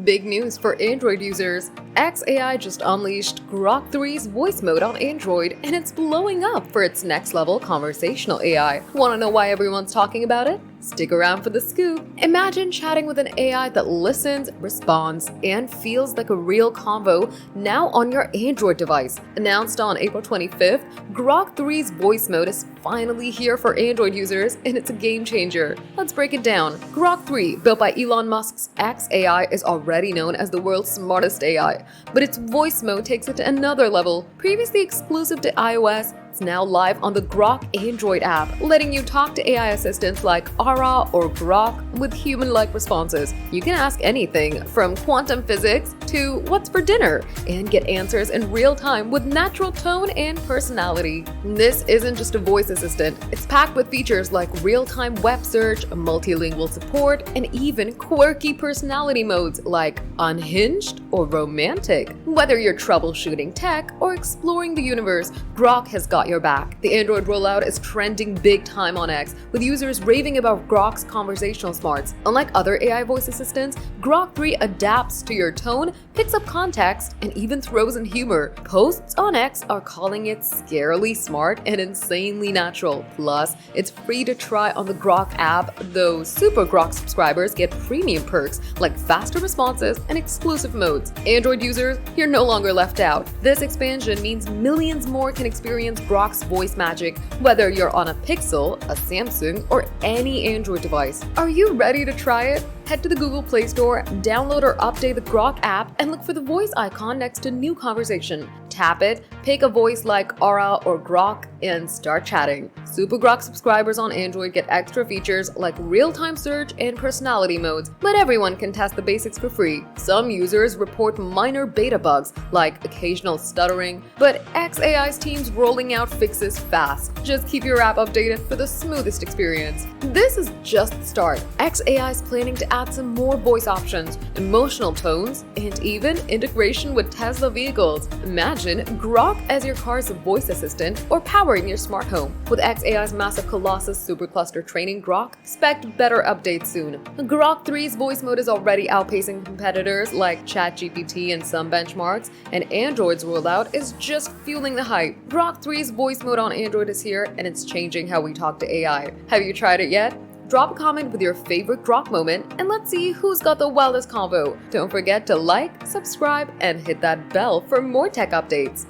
Big news for Android users. xAI just unleashed Grok 3's voice mode on Android, and it's blowing up for its next-level conversational AI. Want to know why everyone's talking about it? Stick around for the scoop. Imagine chatting with an AI that listens, responds, and feels like a real convo now on your Android device. Announced on April 25th, Grok 3's voice mode is finally here for Android users, and it's a game changer. Let's break it down. Grok 3, built by Elon Musk's xAI, is already known as the world's smartest AI, but its voice mode takes it to another level. Previously exclusive to iOS, it's now live on the Grok Android app, letting you talk to AI assistants like Aura or Grok with human-like responses. You can ask anything from quantum physics to what's for dinner and get answers in real time with natural tone and personality. This isn't just a voice assistant. It's packed with features like real-time web search, multilingual support, and even quirky personality modes like unhinged or romantic. Whether you're troubleshooting tech or exploring the universe, Grok has got your back. The Android rollout is trending big time on X, with users raving about Grok's conversational smarts. Unlike other AI voice assistants, Grok 3 adapts to your tone, picks up context, and even throws in humor. Posts on X are calling it scarily smart and insanely natural. Plus, it's free to try on the Grok app, though Super Grok subscribers get premium perks like faster responses and exclusive modes. Android users, you're no longer left out. This expansion means millions more can experience Grok's voice magic, whether you're on a Pixel, a Samsung, or any Android device. Are you ready to try it? Head to the Google Play Store, download or update the Grok app, and look for the voice icon next to New Conversation. Tap it, pick a voice like Aura or Grok, and start chatting. Super Grok subscribers on Android get extra features like real-time search and personality modes, but everyone can test the basics for free. Some users report minor beta bugs like occasional stuttering, but xAI's team's rolling out fixes fast. Just keep your app updated for the smoothest experience. This is just the start. xAI's planning to add some more voice options, emotional tones, and even integration with Tesla vehicles. Imagine Grok as your car's voice assistant or powering your smart home. With xAI's massive Colossus supercluster training Grok, expect better updates soon. Grok 3's voice mode is already outpacing competitors like ChatGPT in some benchmarks, and Android's rollout is just fueling the hype. Grok 3's voice mode on Android is here, and it's changing how we talk to AI. Have you tried it yet? Drop a comment with your favorite Grok moment, and let's see who's got the wildest convo. Don't forget to like, subscribe, and hit that bell for more tech updates.